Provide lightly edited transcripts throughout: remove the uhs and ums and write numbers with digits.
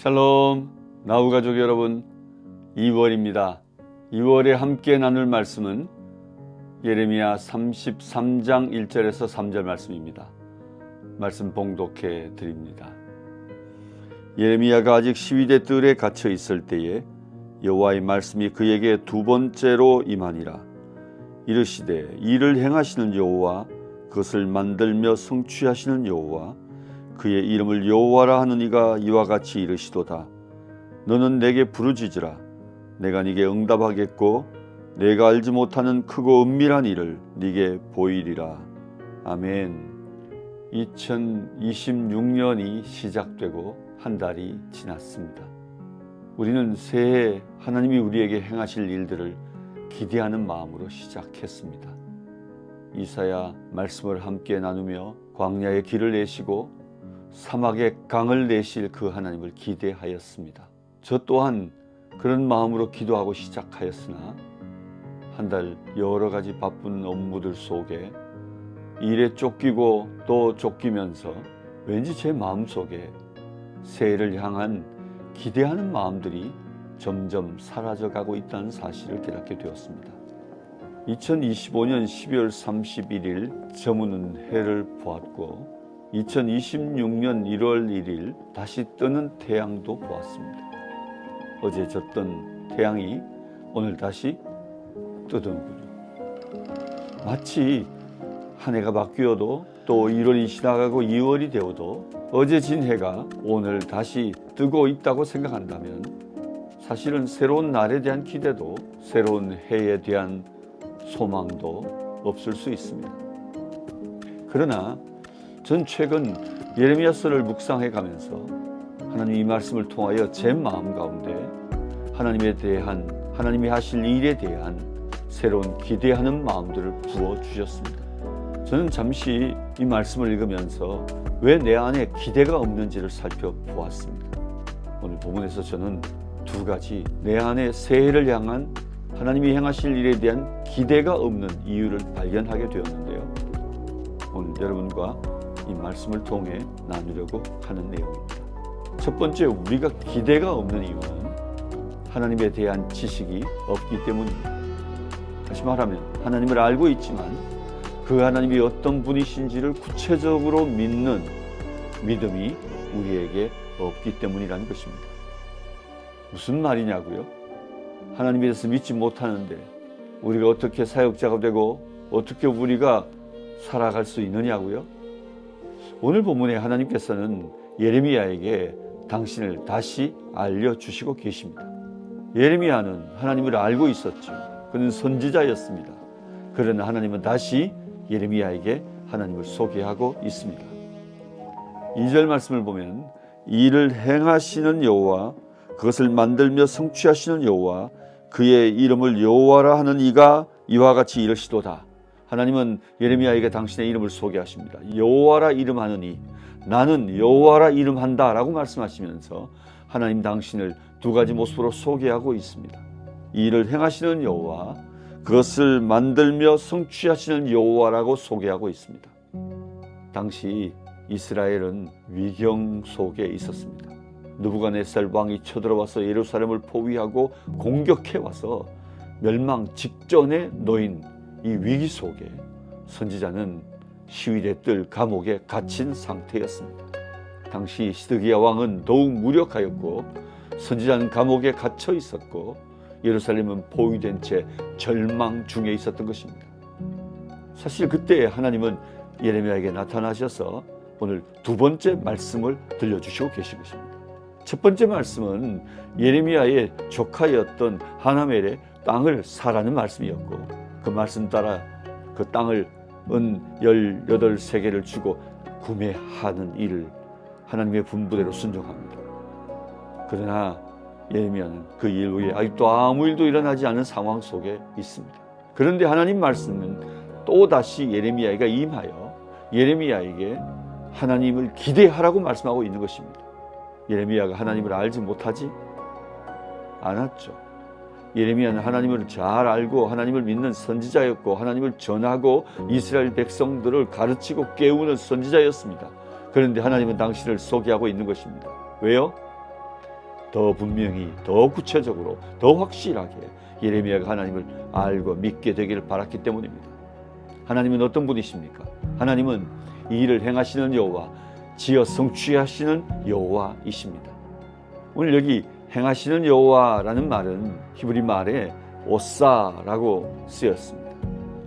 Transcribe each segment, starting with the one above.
샬롬, 나우가족 여러분, 2월입니다. 2월에 함께 나눌 말씀은 예레미야 33장 1절에서 3절 말씀입니다. 말씀 봉독해 드립니다. 예레미야가 아직 시위대 뜰에 갇혀 있을 때에 여호와의 말씀이 그에게 두 번째로 임하니라. 이르시되 이를 행하시는 여호와, 그것을 만들며 성취하시는 여호와, 그의 이름을 여호와라 하는 이가 이와 같이 이르시도다. 너는 내게 부르짖으라. 내가 네게 응답하겠고 내가 알지 못하는 크고 은밀한 일을 네게 보이리라. 아멘. 2026년이 시작되고 한 달이 지났습니다. 우리는 새해 하나님이 우리에게 행하실 일들을 기대하는 마음으로 시작했습니다. 이사야 말씀을 함께 나누며 광야의 길을 내시고 사막의 강을 내실 그 하나님을 기대하였습니다. 저 또한 그런 마음으로 기도하고 시작하였으나 한 달 여러 가지 바쁜 업무들 속에 일에 쫓기고 또 쫓기면서 왠지 제 마음속에 새해를 향한 기대하는 마음들이 점점 사라져가고 있다는 사실을 깨닫게 되었습니다. 2025년 12월 31일 저무는 해를 보았고 2026년 1월 1일 다시 뜨는 태양도 보았습니다. 어제 졌던 태양이 오늘 다시 뜨는군요. 마치 한 해가 바뀌어도 또 1월이 지나가고 2월이 되어도 어제 진 해가 오늘 다시 뜨고 있다고 생각한다면 사실은 새로운 날에 대한 기대도 새로운 해에 대한 소망도 없을 수 있습니다. 그러나 전 최근 예레미야서를 묵상해 가면서 하나님 이 말씀을 통하여 제 마음 가운데 하나님에 대한, 하나님이 하실 일에 대한 새로운 기대하는 마음들을 부어주셨습니다. 저는 잠시 이 말씀을 읽으면서 왜 내 안에 기대가 없는지를 살펴보았습니다. 오늘 본문에서 저는 두 가지 내 안에 새해를 향한 하나님이 행하실 일에 대한 기대가 없는 이유를 발견하게 되었는데요. 오늘 여러분과 이 말씀을 통해 나누려고 하는 내용입니다. 첫 번째, 우리가 기대가 없는 이유는 하나님에 대한 지식이 없기 때문입니다. 다시 말하면 하나님을 알고 있지만 그 하나님이 어떤 분이신지를 구체적으로 믿는 믿음이 우리에게 없기 때문이라는 것입니다. 무슨 말이냐고요? 하나님에 대해서 믿지 못하는데 우리가 어떻게 사역자가 되고 어떻게 우리가 살아갈 수 있느냐고요? 오늘 본문에 하나님께서는 예레미야에게 당신을 다시 알려주시고 계십니다. 예레미야는 하나님을 알고 있었죠. 그는 선지자였습니다. 그러나 하나님은 다시 예레미야에게 하나님을 소개하고 있습니다. 2절 말씀을 보면 이를 행하시는 여호와, 그것을 만들며 성취하시는 여호와, 그의 이름을 여호와라 하는 이가 이와 같이 이르시도다. 하나님은 예레미야에게 당신의 이름을 소개하십니다. 여호와라 이름하느니 나는 여호와라 이름한다 라고 말씀하시면서 하나님 당신을 두 가지 모습으로 소개하고 있습니다. 이 일을 행하시는 여호와, 그것을 만들며 성취하시는 여호와라고 소개하고 있습니다. 당시 이스라엘은 위경 속에 있었습니다. 느부갓네살 왕이 쳐들어와서 예루살렘을 포위하고 공격해와서 멸망 직전에 놓인 이 위기 속에 선지자는 시위대 뜰 감옥에 갇힌 상태였습니다. 당시 시드기야 왕은 더욱 무력하였고 선지자는 감옥에 갇혀 있었고 예루살렘은 포위된 채 절망 중에 있었던 것입니다. 사실 그때 하나님은 예레미야에게 나타나셔서 오늘 두 번째 말씀을 들려주시고 계신 것입니다. 첫 번째 말씀은 예레미야의 조카였던 하나멜의 땅을 사라는 말씀이었고 그 말씀 따라 그 땅을 은 18세계를 주고 구매하는 일을 하나님의 분부대로 순종합니다. 그러나 예레미야는 그 이후에 아직도 아무 일도 일어나지 않은 상황 속에 있습니다. 그런데 하나님 말씀은 또다시 예레미야에게 임하여 예레미야에게 하나님을 기대하라고 말씀하고 있는 것입니다. 예레미야가 하나님을 알지 못하지 않았죠. 예레미야는 하나님을 잘 알고 하나님을 믿는 선지자였고 하나님을 전하고 이스라엘 백성들을 가르치고 깨우는 선지자였습니다. 그런데 하나님은 당신을 소개하고 있는 것입니다. 왜요? 더 분명히, 더 구체적으로, 더 확실하게 예레미야가 하나님을 알고 믿게 되기를 바랐기 때문입니다. 하나님은 어떤 분이십니까? 하나님은 이 일을 행하시는 여호와, 지어 성취하시는 여호와이십니다. 오늘 여기 행하시는 여호와라는 말은 히브리 말에 오사라고 쓰였습니다.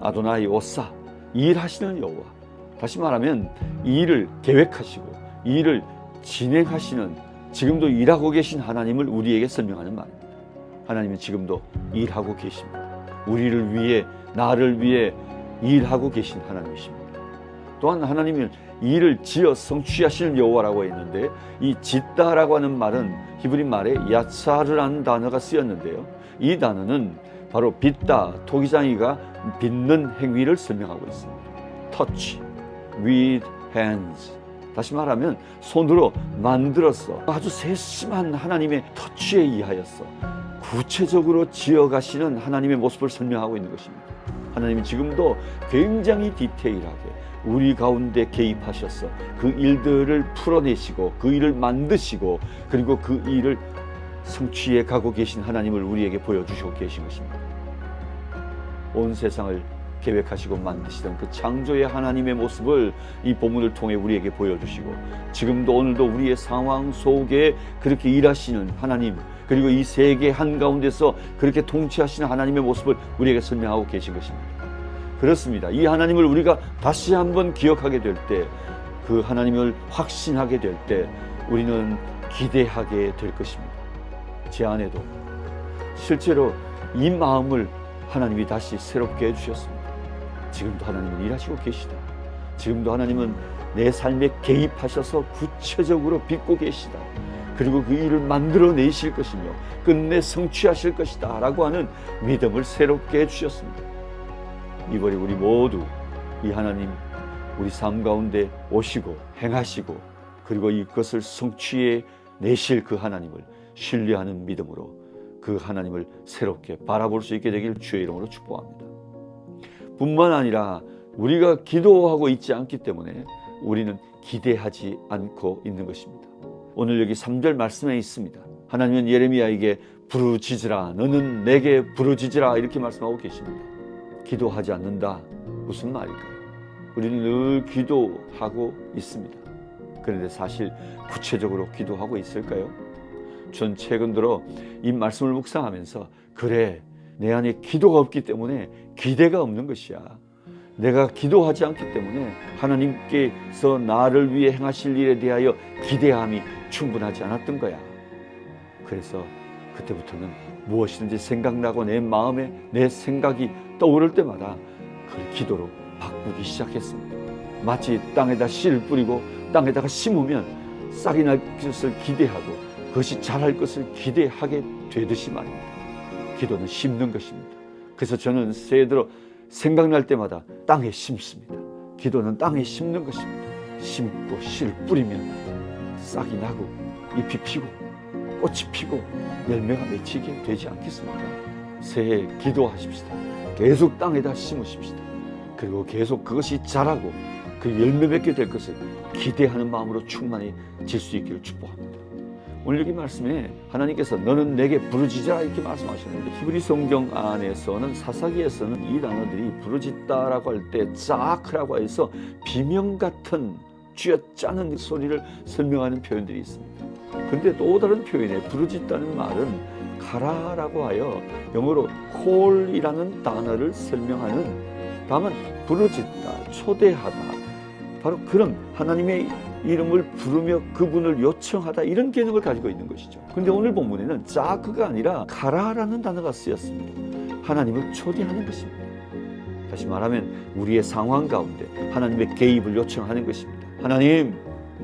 아도나이 오사, 이 일하시는 여호와. 다시 말하면 이 일을 계획하시고 이 일을 진행하시는, 지금도 일하고 계신 하나님을 우리에게 설명하는 말입니다. 하나님은 지금도 일하고 계십니다. 우리를 위해, 나를 위해 일하고 계신 하나님이십니다. 또한 하나님은 이 일을 지어 성취하시는 여호와라고 했는데, 이 짓다라고 하는 말은 히브리 말에 야차르라는 단어가 쓰였는데요, 이 단어는 바로 빚다, 토기장이가 빚는 행위를 설명하고 있습니다. touch with hands. 다시 말하면 손으로 만들어서 아주 세심한 하나님의 터치에 의하여서 구체적으로 지어가시는 하나님의 모습을 설명하고 있는 것입니다. 하나님은 지금도 굉장히 디테일하게 우리 가운데 개입하셔서 그 일들을 풀어내시고 그 일을 만드시고 그리고 그 일을 성취해 가고 계신 하나님을 우리에게 보여주시고 계신 것입니다. 온 세상을 계획하시고 만드시던 그 창조의 하나님의 모습을 이 본문을 통해 우리에게 보여주시고, 지금도 오늘도 우리의 상황 속에 그렇게 일하시는 하나님, 그리고 이 세계 한가운데서 그렇게 통치하시는 하나님의 모습을 우리에게 설명하고 계신 것입니다. 그렇습니다. 이 하나님을 우리가 다시 한번 기억하게 될 때, 그 하나님을 확신하게 될 때 우리는 기대하게 될 것입니다. 제 안에도 실제로 이 마음을 하나님이 다시 새롭게 해주셨습니다. 지금도 하나님은 일하시고 계시다. 지금도 하나님은 내 삶에 개입하셔서 구체적으로 빚고 계시다. 그리고 그 일을 만들어내실 것이며 끝내 성취하실 것이다 라고 하는 믿음을 새롭게 해주셨습니다. 이번에 우리 모두 이 하나님 우리 삶 가운데 오시고 행하시고 그리고 이것을 성취해 내실 그 하나님을 신뢰하는 믿음으로 그 하나님을 새롭게 바라볼 수 있게 되길 주의 이름으로 축복합니다. 뿐만 아니라 우리가 기도하고 있지 않기 때문에 우리는 기대하지 않고 있는 것입니다. 오늘 여기 3절 말씀에 있습니다. 하나님은 예레미야에게 부르짖으라, 너는 내게 부르짖으라 이렇게 말씀하고 계십니다. 기도하지 않는다, 무슨 말일까요? 우리는 늘 기도하고 있습니다. 그런데 사실 구체적으로 기도하고 있을까요? 전 최근 들어 이 말씀을 묵상하면서, 그래, 내 안에 기도가 없기 때문에 기대가 없는 것이야. 내가 기도하지 않기 때문에 하나님께서 나를 위해 행하실 일에 대하여 기대함이 충분하지 않았던 거야. 그래서 그때부터는 무엇이든지 생각나고 내 마음에 내 생각이 떠오를 때마다 그걸 기도로 바꾸기 시작했습니다. 마치 땅에다 씨를 뿌리고 땅에다가 심으면 싹이 날 것을 기대하고 그것이 자랄 것을 기대하게 되듯이 말입니다. 기도는 심는 것입니다. 그래서 저는 새해 들어 생각날 때마다 땅에 심습니다. 기도는 땅에 심는 것입니다. 심고 씨를 뿌리면 싹이 나고 잎이 피고 꽃이 피고 열매가 맺히게 되지 않겠습니까? 새해 기도하십시다. 계속 땅에다 심으십시다. 그리고 계속 그것이 자라고 그 열매 맺게 될 것을 기대하는 마음으로 충만해질 수 있기를 축복합니다. 오늘 여기 말씀에 하나님께서 너는 내게 부르짖으라 이렇게 말씀하셨는데, 히브리 성경 안에서는 사사기에서는 이 단어들이 부르짖다라고 할 때 짜크라고 해서 비명 같은 쥐어짜는 소리를 설명하는 표현들이 있습니다. 그런데 또 다른 표현에 부르짖다는 말은 가라라고 하여 영어로 call이라는 단어를 설명하는, 다만 부르짖다, 초대하다, 바로 그런 하나님의 이름을 부르며 그분을 요청하다, 이런 개념을 가지고 있는 것이죠. 그런데 오늘 본문에는 짜크가 아니라 가라라는 단어가 쓰였습니다. 하나님을 초대하는 것입니다. 다시 말하면 우리의 상황 가운데 하나님의 개입을 요청하는 것입니다. 하나님,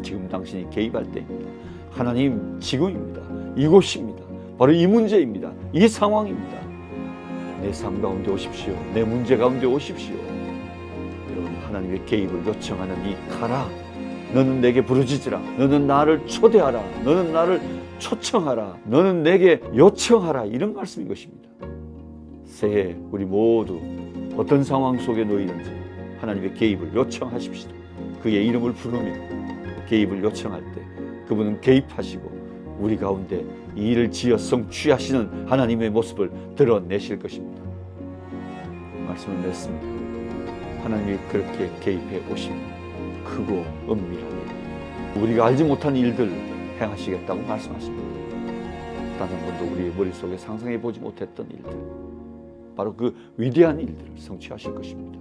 지금 당신이 개입할 때입니다. 하나님, 지금입니다. 이곳입니다. 바로 이 문제입니다. 이 상황입니다. 내 삶 가운데 오십시오. 내 문제 가운데 오십시오. 여러분, 하나님의 개입을 요청하는 이 가라, 너는 내게 부르짖으라, 너는 나를 초대하라, 너는 나를 초청하라, 너는 내게 요청하라, 이런 말씀인 것입니다. 새해 우리 모두 어떤 상황 속에 놓이든지 하나님의 개입을 요청하십시다. 그의 이름을 부르며 개입을 요청할 때 그분은 개입하시고 우리 가운데 이 일을 지어 성취하시는 하나님의 모습을 드러내실 것입니다. 말씀을 맺습니다. 하나님이 그렇게 개입해 오시고 크고 은밀하게 우리가 알지 못한 일들 행하시겠다고 말씀하십니다. 단 한 번도 우리의 머릿속에 상상해 보지 못했던 일들, 바로 그 위대한 일들을 성취하실 것입니다.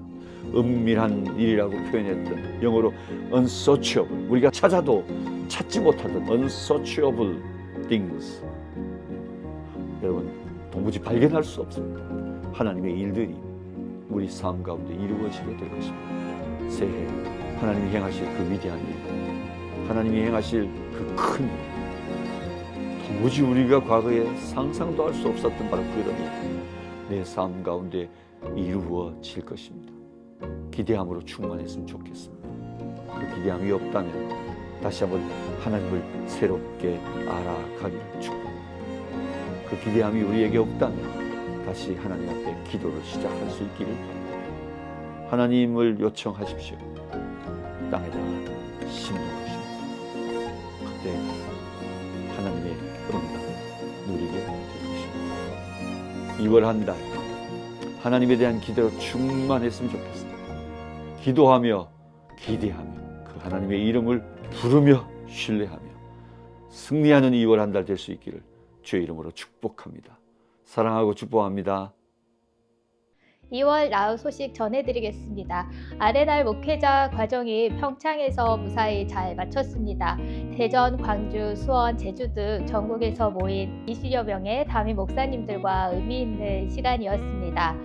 은밀한 일이라고 표현했던 영어로 unsearchable, 우리가 찾아도 찾지 못하던 unsearchable things, 여러분 도무지 발견할 수 없습니다. 하나님의 일들이 우리 삶 가운데 이루어지게 될 것입니다. 새해 하나님이 행하실 그 위대한 일, 하나님이 행하실 그 큰 일, 도무지 우리가 과거에 상상도 할 수 없었던 바로 그런 일, 내 삶 가운데 이루어질 것입니다. 기대함으로 충만했으면 좋겠습니다. 그 기대함이 없다면 다시 한번 하나님을 새롭게 알아가기를 축복합니다. 그 기대함이 우리에게 없다면 다시 하나님 앞에 기도를 시작할 수 있기를 바랍니다. 하나님을 요청하십시오. 땅에다가 심어주십시오. 그때 하나님의 응답을 누리게 될 것입니다. 2월 한 달 하나님에 대한 기대로 충만했으면 좋겠습니다. 기도하며 기대하며 그 하나님의 이름을 부르며 신뢰하며 승리하는 2월 한 달 될 수 있기를 주의 이름으로 축복합니다. 사랑하고 축복합니다. 2월 나우 소식 전해드리겠습니다. 아레날 목회자 과정이 평창에서 무사히 잘 마쳤습니다. 대전, 광주, 수원, 제주 등 전국에서 모인 20여 명의 담임 목사님들과 의미 있는 시간이었습니다.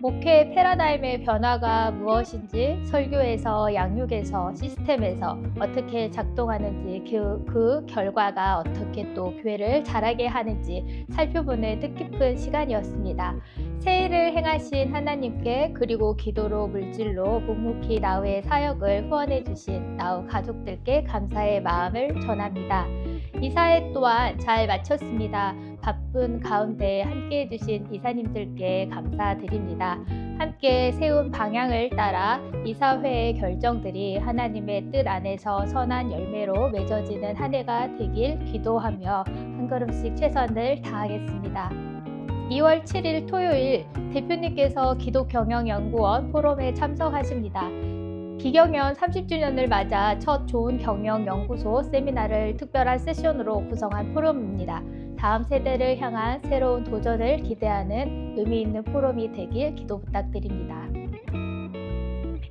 목회 패러다임의 변화가 무엇인지, 설교에서, 양육에서, 시스템에서 어떻게 작동하는지, 그 결과가 어떻게 또 교회를 자라게 하는지 살펴보는 뜻깊은 시간이었습니다. 새해를 행하신 하나님께, 그리고 기도로 물질로 묵묵히 나우의 사역을 후원해 주신 나우 가족들께 감사의 마음을 전합니다. 이사회 또한 잘 마쳤습니다. 바쁜 가운데 함께해 주신 이사님들께 감사드립니다. 함께 세운 방향을 따라 이사회의 결정들이 하나님의 뜻 안에서 선한 열매로 맺어지는 한 해가 되길 기도하며 한 걸음씩 최선을 다하겠습니다. 2월 7일 토요일 대표님께서 기독경영연구원 포럼에 참석하십니다. 기경연 30주년을 맞아 첫 좋은 경영 연구소 세미나를 특별한 세션으로 구성한 포럼입니다. 다음 세대를 향한 새로운 도전을 기대하는 의미 있는 포럼이 되길 기도 부탁드립니다.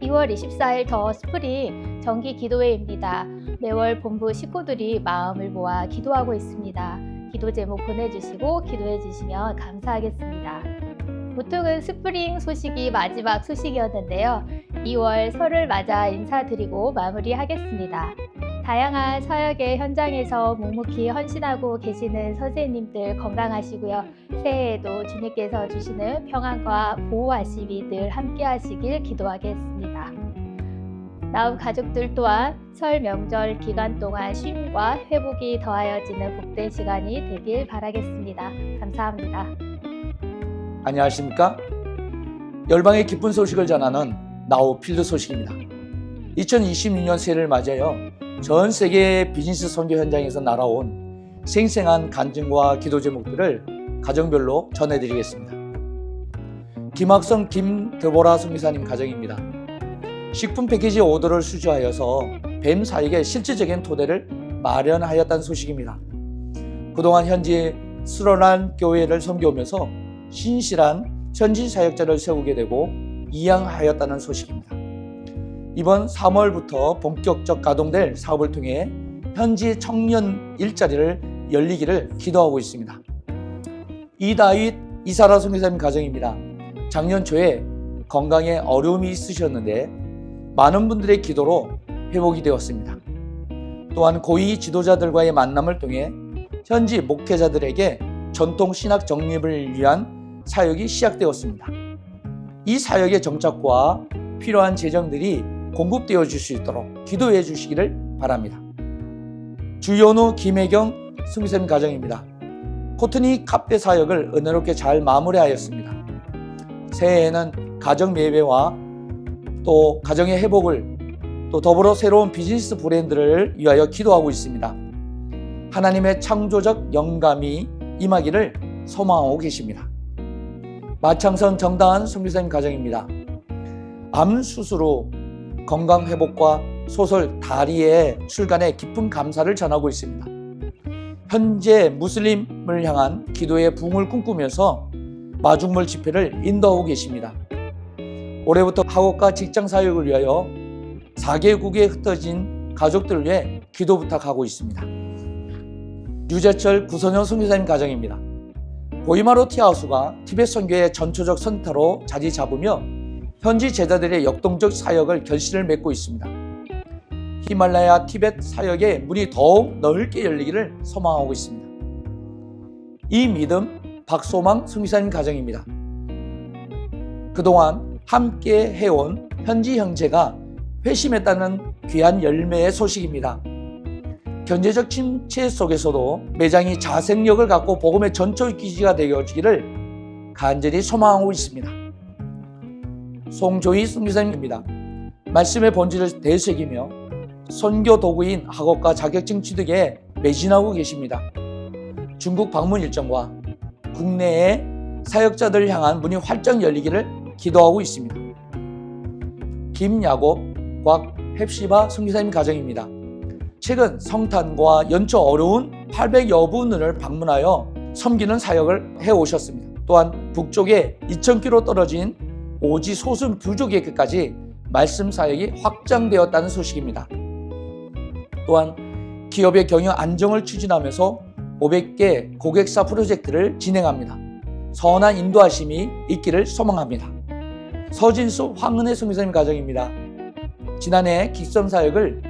2월 24일 더 스프링 정기 기도회입니다. 매월 본부 식구들이 마음을 모아 기도하고 있습니다. 기도 제목 보내주시고 기도해 주시면 감사하겠습니다. 보통은 스프링 소식이 마지막 소식이었는데요. 2월 설을 맞아 인사드리고 마무리하겠습니다. 다양한 사역의 현장에서 묵묵히 헌신하고 계시는 선생님들 건강하시고요. 새해에도 주님께서 주시는 평안과 보호하심이 늘 함께 하시길 기도하겠습니다. 나우 가족들 또한 설 명절 기간 동안 쉼과 회복이 더하여지는 복된 시간이 되길 바라겠습니다. 감사합니다. 안녕하십니까? 열방의 기쁜 소식을 전하는 나우 필드 소식입니다. 2026년 새해를 맞아요. 전 세계 비즈니스 선교 현장에서 날아온 생생한 간증과 기도 제목들을 가정별로 전해드리겠습니다. 김학성 김드보라 선교사님 가정입니다. 식품 패키지 오더를 수주하여서 뱀 사역의 실질적인 토대를 마련하였다는 소식입니다. 그동안 현지 스로란 교회를 섬겨오면서 신실한 현지 사역자를 세우게 되고 이양하였다는 소식입니다. 이번 3월부터 본격적 가동될 사업을 통해 현지 청년 일자리를 열리기를 기도하고 있습니다. 이다윗 이사라 선교사님 가정입니다. 작년 초에 건강에 어려움이 있으셨는데 많은 분들의 기도로 회복이 되었습니다. 또한 고위 지도자들과의 만남을 통해 현지 목회자들에게 전통 신학 정립을 위한 사역이 시작되었습니다. 이 사역의 정착과 필요한 재정들이 공급되어 줄 수 있도록 기도해 주시기를 바랍니다. 주연우 김혜경 선교사님 가정입니다. 코트니 카페 사역을 은혜롭게 잘 마무리하였습니다. 새해에는 가정 예배와 또 가정의 회복을 또 더불어 새로운 비즈니스 브랜드를 위하여 기도하고 있습니다. 하나님의 창조적 영감이 임하기를 소망하고 계십니다. 마창선 정다은 선교사님 가정입니다. 암 수술 후 건강 회복과 소설 다리의 출간에 깊은 감사를 전하고 있습니다. 현재 무슬림을 향한 기도의 부흥을 꿈꾸면서 마중물 집회를 인도하고 계십니다. 올해부터 학업과 직장 사역을 위하여 4개국에 흩어진 가족들을 위해 기도 부탁하고 있습니다. 유재철 구선영 선교사님 가정입니다. 보이마루 티하우스가 티벳 선교의 전초적 선타로 자리 잡으며 현지 제자들의 역동적 사역을 결실을 맺고 있습니다. 히말라야 티벳 사역의 문이 더욱 넓게 열리기를 소망하고 있습니다. 이 믿음 박소망 선교사님 가정입니다. 그동안 함께 해온 현지 형제가 회심했다는 귀한 열매의 소식입니다. 경제적 침체 속에서도 매장이 자생력을 갖고 복음의 전초 기지가 되어지기를 간절히 소망하고 있습니다. 송조희 선교사님입니다. 말씀의 본질을 되새기며 선교 도구인 학업과 자격증 취득에 매진하고 계십니다. 중국 방문 일정과 국내의 사역자들을 향한 문이 활짝 열리기를 기도하고 있습니다. 김야곱, 곽헵시바 선교사님 가정입니다. 최근 성탄과 연초 어려운 800여 분을 방문하여 섬기는 사역을 해오셨습니다. 또한 북쪽에 2000km 떨어진 오지 소수 부족에게까지 말씀 사역이 확장되었다는 소식입니다. 또한 기업의 경영 안정을 추진하면서 500개 고객사 프로젝트를 진행합니다. 선한 인도하심이 있기를 소망합니다. 서진수 황은혜 선교사님 가정입니다. 지난해 깃섬 사역을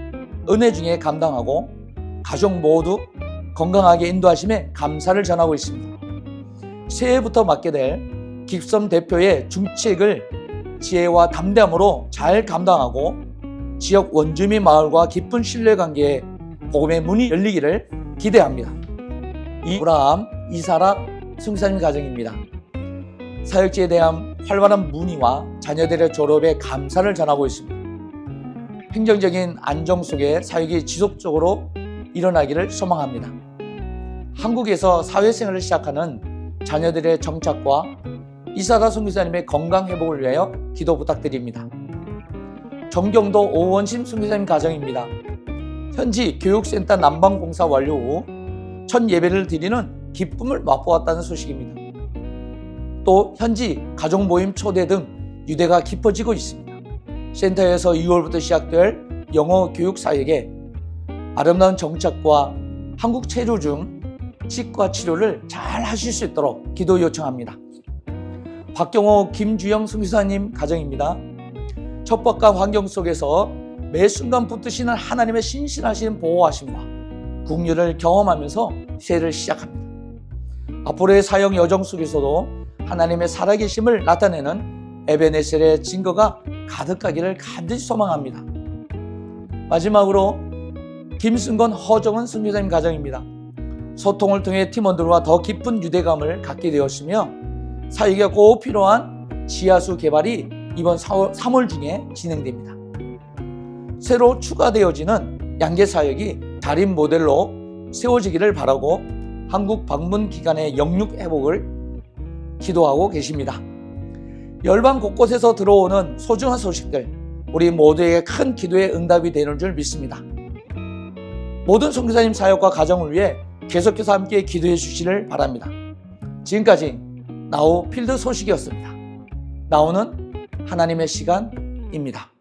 은혜 중에 감당하고 가족 모두 건강하게 인도하심에 감사를 전하고 있습니다. 새해부터 맡게 될 깃섬 대표의 중책을 지혜와 담대함으로 잘 감당하고 지역 원주민 마을과 깊은 신뢰관계에 복음의 문이 열리기를 기대합니다. 이브라함, 이사라 선교사님 가정입니다. 사역지에 대한 활발한 문의와 자녀들의 졸업에 감사를 전하고 있습니다. 행정적인 안정 속에 사역이 지속적으로 일어나기를 소망합니다. 한국에서 사회생활을 시작하는 자녀들의 정착과 이사라 선교사님의 건강 회복을 위하여 기도 부탁드립니다. 정경도 오원심 선교사님 가정입니다. 현지 교육센터 난방공사 완료 후 첫 예배를 드리는 기쁨을 맛보았다는 소식입니다. 또 현지 가족 모임 초대 등 유대가 깊어지고 있습니다. 센터에서 2월부터 시작될 영어 교육 사역에 아름다운 정착과 한국 체류 중 치과 치료를 잘 하실 수 있도록 기도 요청합니다. 박경호, 김주영 선교사님 가정입니다. 척박한 환경 속에서 매 순간 붙드시는 하나님의 신실하신 보호하심과 국류를 경험하면서 새해를 시작합니다. 앞으로의 사역 여정 속에서도 하나님의 살아계심을 나타내는 에베네셀의 증거가 가득하기를 간절히 소망합니다. 마지막으로 김승건, 허정은 선교사님 가정입니다. 소통을 통해 팀원들과 더 깊은 유대감을 갖게 되었으며 사역에 꼭 필요한 지하수 개발이 이번 3월 중에 진행됩니다. 새로 추가되어지는 양계 사역이 달인 모델로 세워지기를 바라고 한국 방문 기간의 영육 회복을 기도하고 계십니다. 열방 곳곳에서 들어오는 소중한 소식들, 우리 모두에게 큰 기도의 응답이 되는 줄 믿습니다. 모든 선교사님 사역과 가정을 위해 계속해서 함께 기도해 주시기를 바랍니다. 지금까지 나우 필드 소식이었습니다. 나우는 하나님의 시간입니다.